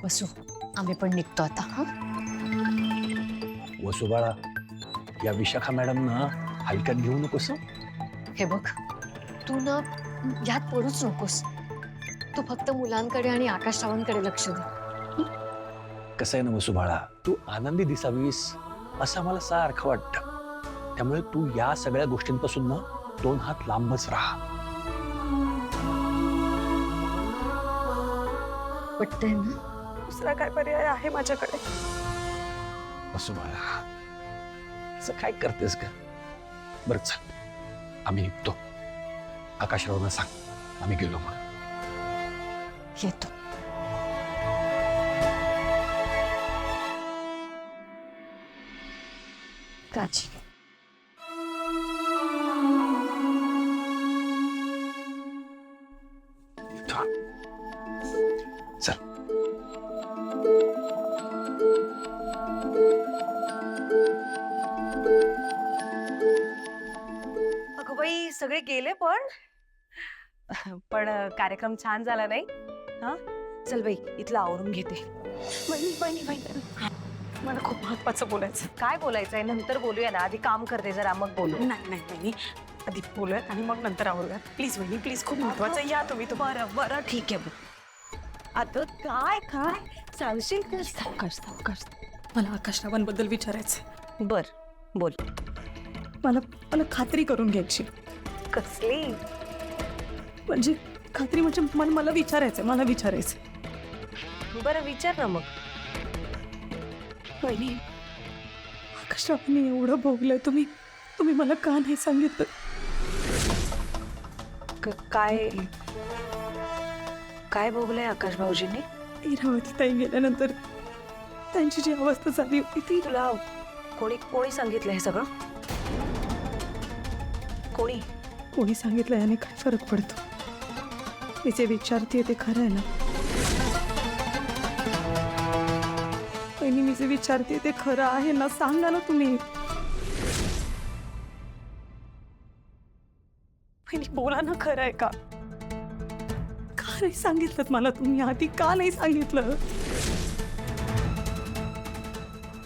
वसू आम्ही पण निघतो आता. हा वसू बाळा, या विशाखा मॅडम ना हलक्यात घेऊ नकोस. हे बघ, तू ना यात पडूच नकोस. तू फक्त मुलांकडे आणि आकाशरावांकडे लक्ष दे. कसं आहे ना वसू बाळा, तू आनंदी दिसावीस असं मला सारखं वाटतं. त्यामुळे तू या सगळ्या गोष्टींपासून ना 2 हात लांबच राहा. पटतंय ना? दुसरा काय पर्याय आहे माझ्याकडे? वसू बाळा, असं काय करतेस का? बरं चल, आम्ही निघतो. आकाशरावांना सांग आम्ही गेलो मग. येतो. काळजी घे. चल. अगं बाई, सगळे गेले पण कार्यक्रम छान झाला नाही? हा चल बाई, इथलं आवरून घेते. मला खूप महत्वाचं बोलायचं. काय बोलायचंय? नंतर बोलूया ना, आधी काम करते जरा, मग बोलू. नाही नाही नाही, आधी बोलूयात आणि मग नंतर आवरूयात. प्लीज वहिनी, प्लीज, खूप महत्वाचं. या तुम्ही. बरं बरं ठीक आहे बघ. आता काय काय सांगशील का? सावकाश. मला आकाशरावांबद्दल विचारायचं. बर बोल. मला खात्री करून घ्यायची. कसली? म्हणजे खात्री म्हणजे मला विचारायचं. बरं विचार ना मग. वहिनी, आकाशरावांनी एवढं भोगलंय, तुम्ही मला का नाही सांगितलं? काय काय भोगलंय आकाश भाऊजींनी? इरावती ताई गेल्यानंतर त्यांची जी अवस्था झाली होती ती तुला कोणी सांगितलं हे सगळं? कोणी सांगितलं याने काय फरक पडतो? मी जे विचारते ते खरं आहे ना? मी जे विचारते ते खरं आहे ना? सांगा ना तुम्ही. बोला ना, खरं आहे का? का नाही सांगितलं मला तुम्ही आधी? का नाही सांगितलं?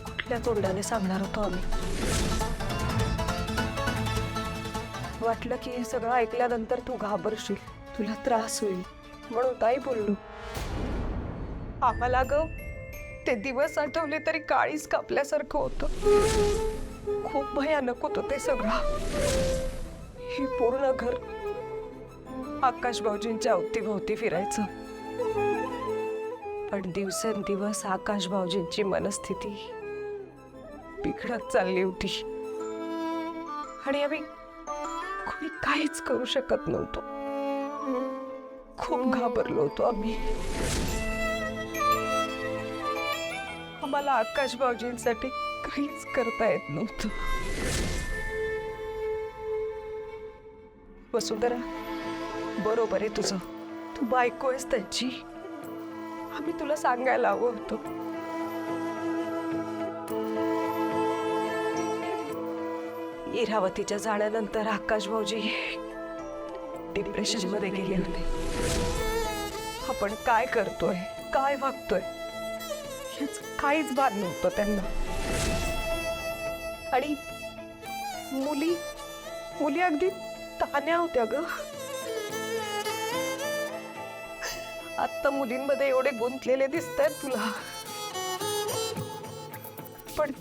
कुठल्या तोंडाने सांगणार होतो आम्ही? वाटलं की हे सगळं ऐकल्यानंतर तू घाबरशील, तुला त्रास होईल म्हणून नाही बोललो. आम्हाला ग ते दिवस आठवले तरी काळीच कापल्यासारखं होतं. खूप भयानक होतं ते सगळं. हे पूर्ण घर आकाश भाऊजींच्या अवतीभोवती फिरायचं. पण दिवसेंदिवस आकाश भाऊजींची मनस्थिती बिघडत चालली होती आणि आम्ही कोणी काहीच करू शकत नव्हतो. खूप घाबरलो होतो आम्ही. आम्हाला आकाश भाऊजींसाठी काहीच करता येत नव्हतं. वसुंधरा, बरोबर आहे तुझं. तू बायको आहेस त्यांची. आम्ही तुला सांगायला हवं होतं. इरावतीच्या जाण्यानंतर आकाश भाऊजी डिप्रेशन मध्ये गेले होते. आपण काय करतोय, काय वागतोय याच काहीच भान नव्हतं त्यांना. आणि मुली अगदी तान्या होत्या ग. आता मुलींमध्ये एवढे गुंतलेले दिसतायत तुला, पण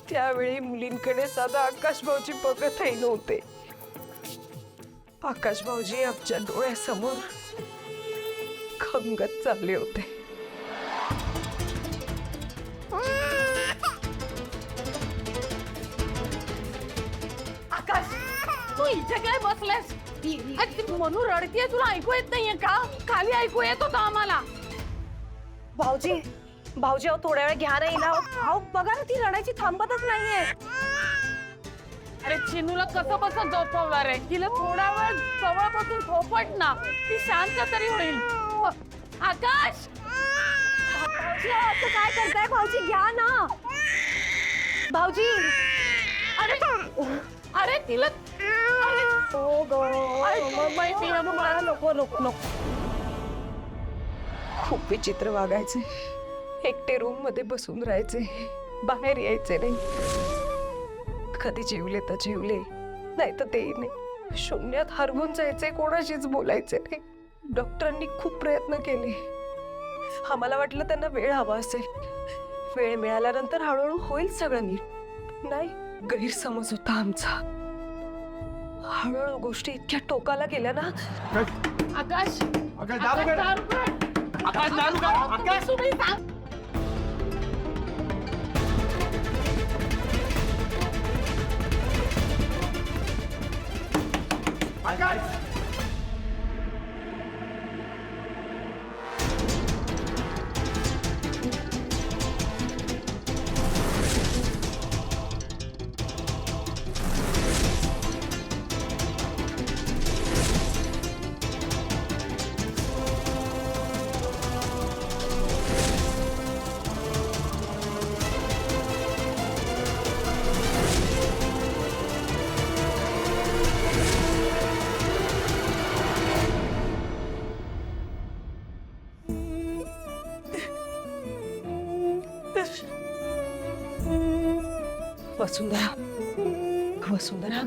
त्यावेळी मुलींकडे साधा आकाश भाऊजी बघतही नव्हते. आकाश भाऊजी आमच्या डोळ्यासमोर खंगत चालले होते. आकाश, तू इथे काय बसलास? म्हणून रडतीये, तुला ऐकू येत नाहीये का? खाली ऐकू येत होतं आम्हाला. भाऊजी अहो थोड्या वेळ घ्या नाही ना. अहो बघा ना, ती रडायची थांबतच नाहीये. अरे चिनूला कसं बसं झोपवणार आहे? तिला थोडा वेळ जवळ बसून थोपट ना, ती शांत तरी होईल. आकाश, भाऊजी असं काय करताय? भाऊजी घ्या ना. भाऊजी, अरे तिला हो ग, मला नको नको नको. खूप विचित्र वागायचे. एकटे रूम मध्ये बसून राहायचे, बाहेर यायचे नाही. कधी जेवले तर जेवले, नाही तर तेही नाही. शून्यात हरवून जायचे, कोणाशीच बोलायचे नाही. डॉक्टरांनी खूप प्रयत्न केले. आम्हाला वाटलं त्यांना वेळ हवा असेल, वेळ मिळाल्यानंतर हळूहळू होईल सगळं नीट. नाही, गैरसमज होता आमचा. हळूहळू गोष्टी इतक्या टोकाला गेल्या ना. आकाश आकाश दारू काढ. दारू काढ. आकाश दारू काढ. आकाश तुम्ही सांग. आकाश वसुंधरा, वसुंधरा,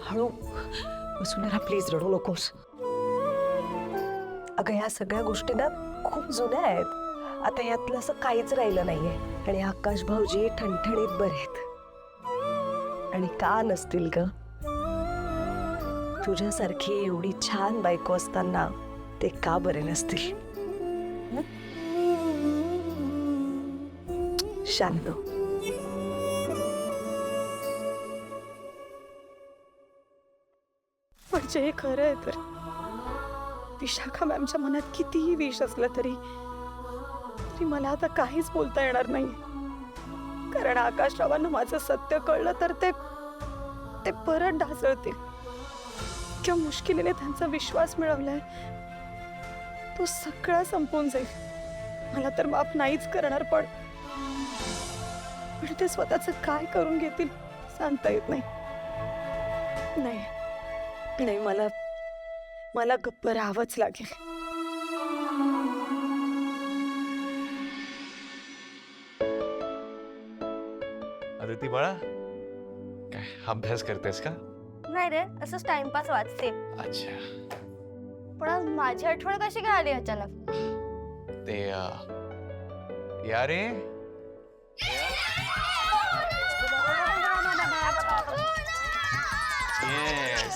हळू. वसुंधरा प्लीज रडू नकोस. अगं या सगळ्या गोष्टी ना खूप जुन्या आहेत. आता यातलं असं काहीच राहिलं नाहीये. आणि आकाश भाऊजी ठणठणीत बरे आहेत. आणि का नसतील ग? तुझ्यासारखी एवढी छान बायको असताना ते का बरे नसतील? शांत. म्हणजे हे खरं आहे तर विशाखा मॅमच्या मनात कितीही विष असलं तरी मला आता काहीच बोलता येणार नाही. कारण आकाशरावांना माझं सत्य कळलं तर ते परत ढासळतील. किंवा मुश्किलीने त्यांचा विश्वास मिळवलाय तो सगळा संपून जाईल. मला तर माफ नाहीच करणार, पण ते स्वतःच काय करून घेतील सांगता येत नाही. नाही, मला गप्प राहावंच लागेल. अदिती बाळा, काय अभ्यास करतेस का? नाही रे, असंच टाइमपास वाचते. अच्छा. पण आज माझी आठवण कशी काय आली अचानक? ते या रे. Yes.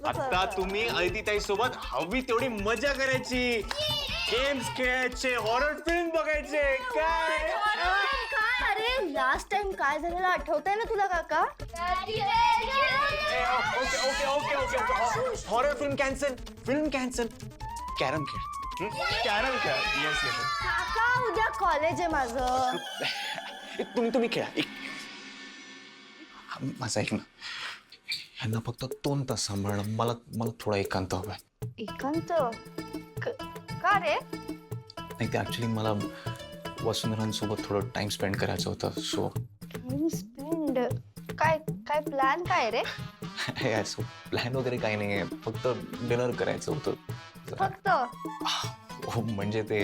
आता तुम्ही अदितीताई सोबत हवी तेवढी मजा करायची, गेम्स खेळायचे, हॉरर फिल्म बघायचे. काय काय अरे, लास्ट टाइम काय झालेलं आठवतंय ना तुला काका? Okay okay okay okay. Horror film cancel. Carrom खेळ. कॅरम खेळ. Yes yes. काका उद्या कॉलेज आहे माझं. तुम्ही खेळा. माझं ऐक ना, ह्यांना फक्त 2 तास सांभाळणं. मला थोडा एकांत हवाय. एकांत? का रे? नाही, ते ऍक्च्युली मला वसुंधरांसोबत थोडं टाइम स्पेंड करायचं होतं. So time spend? काय प्लॅन काय रे? प्लॅन वगैरे काही नाहीये, फक्त डिनर करायचं होतं. फक्त? हो, म्हणजे ते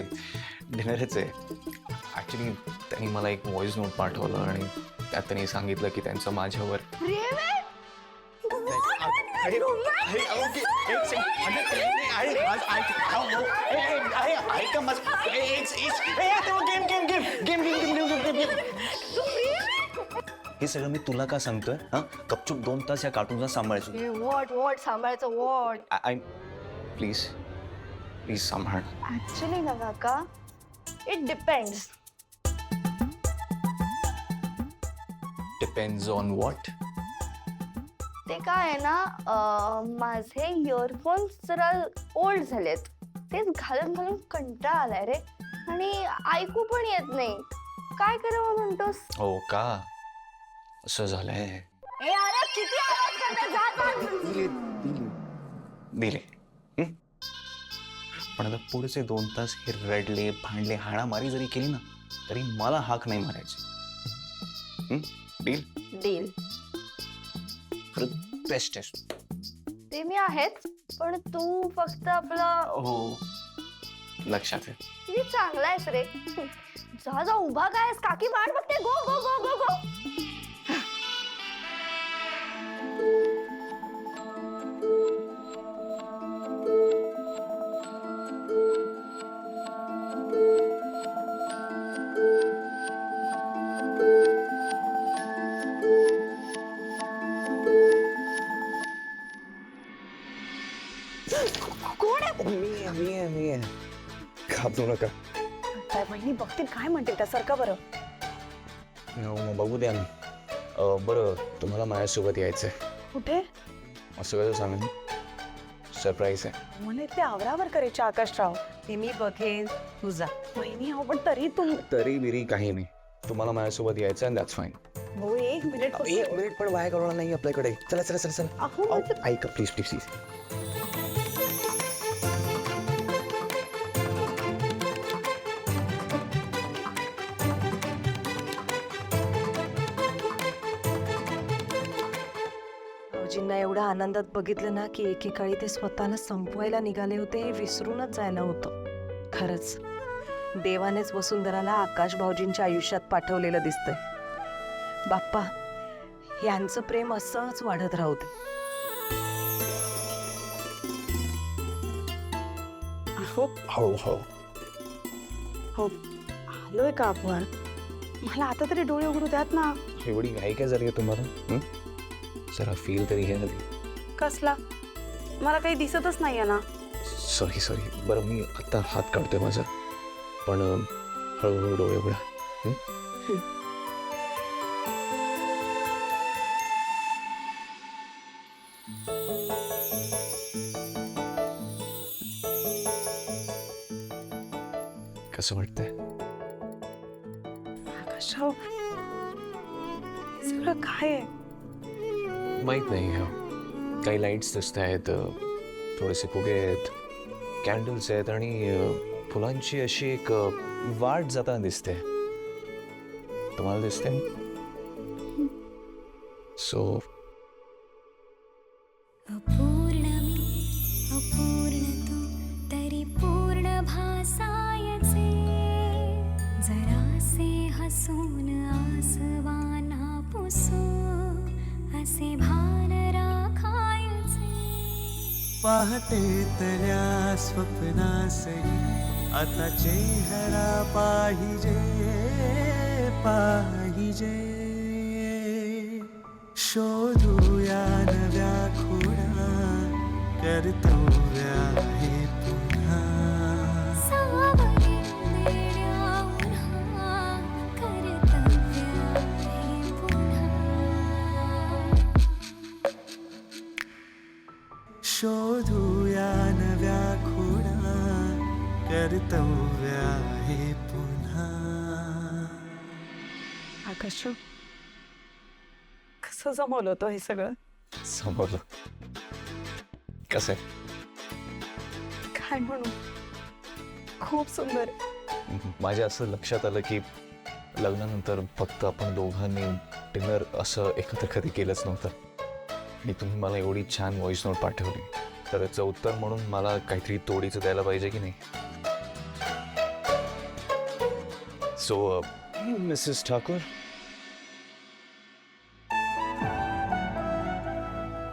डिनरच आहे. ऍक्च्युली त्यांनी मला एक व्हॉइस नोट पाठवलं आणि त्यात त्यांनी सांगितलं की त्यांचं माझ्यावर हे सगळं मी तुला का सांगतोय? गपचूप 2 तास या कार्टूनला सांभाळायचं. वॉट सांभाळायचं वॉट? आय प्लीज सांभाळ. ऍक्च्युली ना काका, it depends. Depends on what? ते काय आहे ना, माझे इयरफोन्स जरा ओल्ड झालेत. तेच घालून कंटाळा आलाय रे, आणि ऐकू पण येत नाही. काय करावं म्हणतोस? हो का, असं झालंय. ए अरे किती आवाज करतोय, जा. दिले. पण आता पुढचे 2 तास हे रडले, भांडले, हाणामारी जरी केली ना तरी मला हाक नाही मारायची. डील? डील. बेस्ट आहे. ते मी आहेच, पण तू फक्त आपला हो लक्षात आहे. किती चांगला आहेस रे. जा जा उभा काय आहेस? काकी वाट बघते. गो गो गो गो गो. मी घाबरू नका. काय बहिणी बघतील काय म्हणतील त्यासारखं बरं. मग बघू द्या ना. बरं तुम्हाला माझ्यासोबत यायचंय कुठे? असं कसं सांगेन. सरप्राईज आहे. मला ते आवरावर करायचे आकाशराव. ते मी बघेन तुझा. बहिणी अहो पण तरी तुम तरी बिरी काही नाही. तुम्हाला माझ्यासोबत यायचं आहे दॅट्स फाईन. भाऊ 1 मिनिट फक्त. 1 मिनिट पण वाया घालवणार नाही आपल्याकडे. चला चला चला चला. अहो अहो, माझं- ऐका प्लीज प्लीज प्लीज. भाऊजींना एवढ्या आनंदात बघितलं ना की एकेकाळी ते स्वतःला संपवायला निघाले होते हे विसरूनच जायला होतं. खरंच देवानेच वसुंधराला आकाश भाऊजींच्या आयुष्यात पाठवलेलं दिसतंय. बाप्पा यांचं प्रेम असंच वाढत राहू दे. हळूहळू. हो आलोय का आपण? मला आता तरी डोळे उघडू द्यात ना. एवढी घाई काय झाली तुम्हाला? जरा फील तरी घ्या आधी. कसला? मला काही दिसतच नाहीये ना. Sorry sorry. बरं मी आता हात काढतोय माझा. पण हळूहळू डोळे उघडा. कसं वाटतंय? आकाशराव हे सगळं काय आहे? माहित नाही. काही लाईट्स दिसत आहेत, थोडेसे फुगे आहेत, कॅन्डल्स आहेत आणि फुलांची अशी एक वाट जाताना दिसते. तुम्हाला दिसते? सो अपूर्ण मी अपूर्ण तू तरी पूर्ण भासायचे जरासे हसून आसवाना पुसू असे भान राखायचे पहाटेतल्या स्वप्नासही आता चेहरा पाहिजे पाहिजे शोधूया नव्या खुणा कर्तव्य आहे पुन्हा सावली वेड्या उन्हा कर्तव्य आहे पुन्हा शोधूया नव्या खुणा कर्तव्य आहे पुन्हा. आकाशराव कसं जमवलं होतं हे सगळं? समोर कसं आहे? काय म्हणू, खूप सुंदर. माझ्या असं लक्षात आलं की लग्नानंतर फक्त आपण दोघांनी डिनर असं एकत्र कधी केलंच नव्हतं. आणि तुम्ही मला एवढी छान व्हॉइस नोट पाठवली, तर याचं उत्तर म्हणून मला काहीतरी तोडीचं द्यायला पाहिजे की नाही. So Mrs Thakur,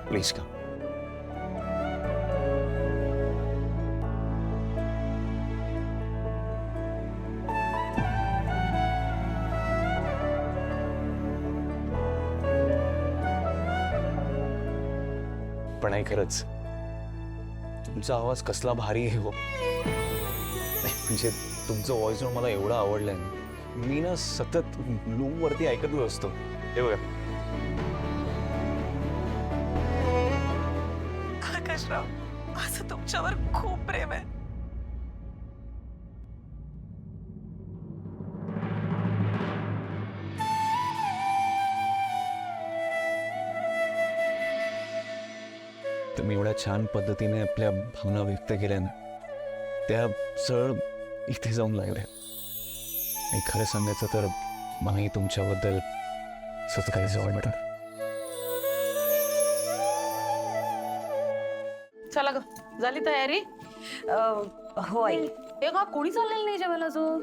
please come. पण नाही खरंच तुमचा आवाज कसला भारी आहे हो. म्हणजे तुमचं व्हॉइस नोट मला एवढं आवडलंय ना, मी ना सतत लूप वरती ऐकतच असतो. हे बघा. आकाशराव असं तुमच्यावर खूप प्रेम आहे. तुम्ही एवढ्या छान पद्धतीने आपल्या भावना व्यक्त केल्या ना, त्या सरळ इथे जाऊन लागल्या. आणि खरं सांगायचं तर मलाही तुमच्याबद्दल असंच काहीच वाटतं. चला ग, झाली तयारी? हो आई. हे का कोणी चाललेलं नाही जेवायला अजून?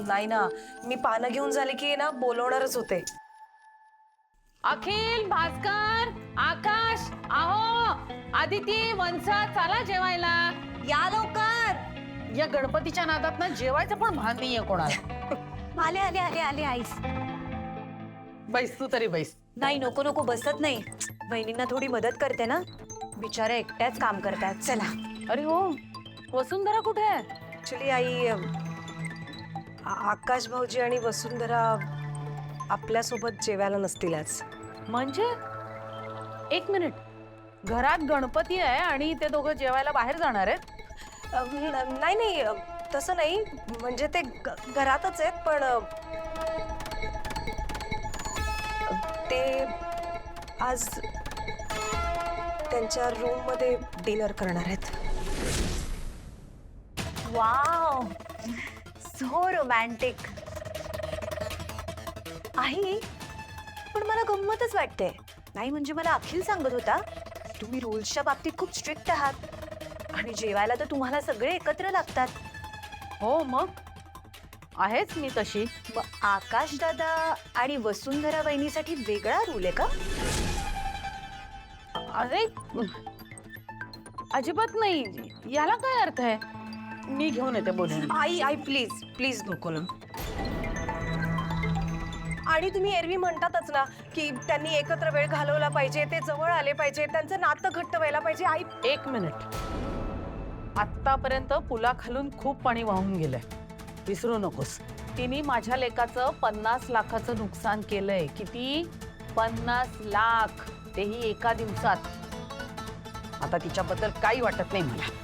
नाही ना, मी पानं घेऊन झाले की ना बोलवणारच होते. अखिल, भास्कर, आकाश, आहो, आदिती, वंसा, चला जेवायला. या लवकर. या गणपतीच्या नादात ना जेवायचं पण भान नाहीये कोणाला. आले आले आले आले आईस. बैस तू तरी बैस. नाही नको नको बसत नाही. बहिणींना थोडी मदत करते ना, बिचारा एकट्याच काम करतात. चला. अरे हो, वसुंधरा कुठे आहे? ऍक्च्युली आई आकाश भाऊजी आणि वसुंधरा आपल्यासोबत जेवायला नसतील आज. म्हणजे एक मिनिट, घरात गणपती आहे आणि ते दोघं जेवायला बाहेर जाणार आहेत? नाही नाही तसं नाही, म्हणजे ते घरातच आहेत पण ते आज त्यांच्या रूम मध्ये डिनर करणार आहेत. Wow, so romantic. आई, पण मला गंमतच वाटते. नाही म्हणजे मला अखिल सांगत होता, तुम्ही रूल्सच्या बाबतीत खूप स्ट्रिक्ट आहात आणि जेवायला तर तुम्हाला सगळे एकत्र लागतात. हो मग आहेच मी तशी. मग आकाश दादा आणि वसुंधरा बहिणीसाठी वेगळा रूल आहे का? अरे अजिबात नाही, याला काय अर्थ आहे? मी घेऊन येते बोलून. आई आई प्लीज प्लीज नको ना. आणि तुम्ही एरवी म्हणतातच ना की त्यांनी एकत्र वेळ घालवला पाहिजे, ते जवळ आले पाहिजे, त्यांचं नातं घट्ट व्हायला पाहिजे. आई एक मिनिट, आतापर्यंत पुलाखालून खूप पाणी वाहून गेलंय, विसरू नकोस. तिने माझ्या लेकाचं 50 लाखाचं नुकसान केलंय. किती? 50 लाख, तेही एका दिवसात. आता तिच्याबद्दल काही वाटत नाही मला.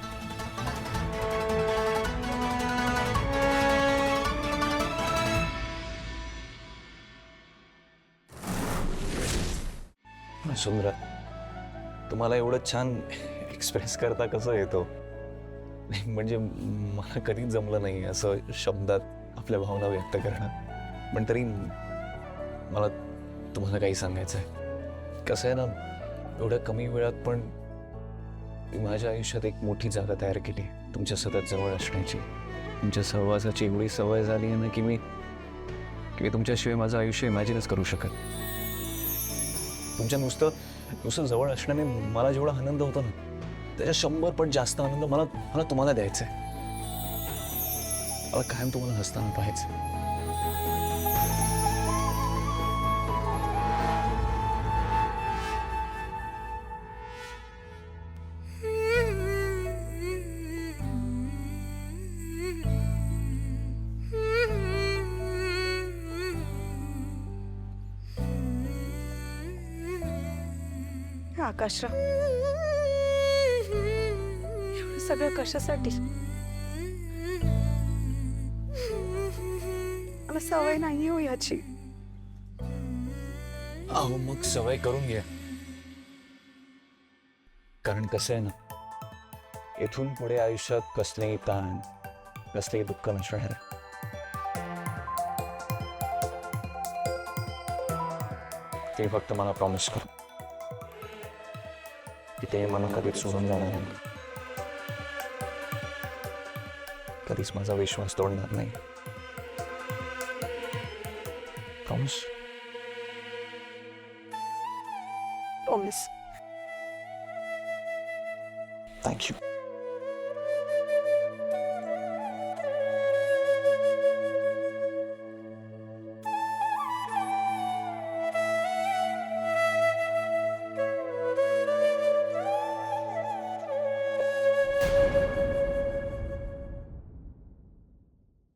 सुंदरा, तुम्हाला एवढं छान एक्सप्रेस करता कसं येतो? म्हणजे मला कधीच जमलं नाही असं शब्दात आपल्या भावना व्यक्त करणं. पण तरी मला तुम्हाला काही सांगायचं आहे. कसं आहे ना, एवढ्या कमी वेळात पण माझ्या आयुष्यात एक मोठी जागा तयार केली, तुमच्या सतत जवळ असण्याची. तुमच्या सहवासाची एवढी सवय झाली आहे ना की मी तुमच्याशिवाय माझं आयुष्य इमॅजिनच करू शकत. तुमच्या नुसतं जवळ असण्याने मला जेवढा आनंद होतो ना, त्याच्या 100 पट जास्त आनंद मला तुम्हाला द्यायचा आहे. मला कायम तुम्हाला हसताना पाहायचं. आकाशराव, एवढं सगळं कशासाठी? मला सवय नाही हो याची. अहो मग सवय करून घ्या. कारण कसं आहे ना, इथून पुढे आयुष्यात कसलेही ताण, कसलेही दुःख नसणार आहे. ते फक्त मला प्रॉमिस कर की ते मला कधीच सोडून जाणार नाही, कधीच माझा विश्वास तोडणार नाही. प्रॉमिस? प्रॉमिस. थँक्यू.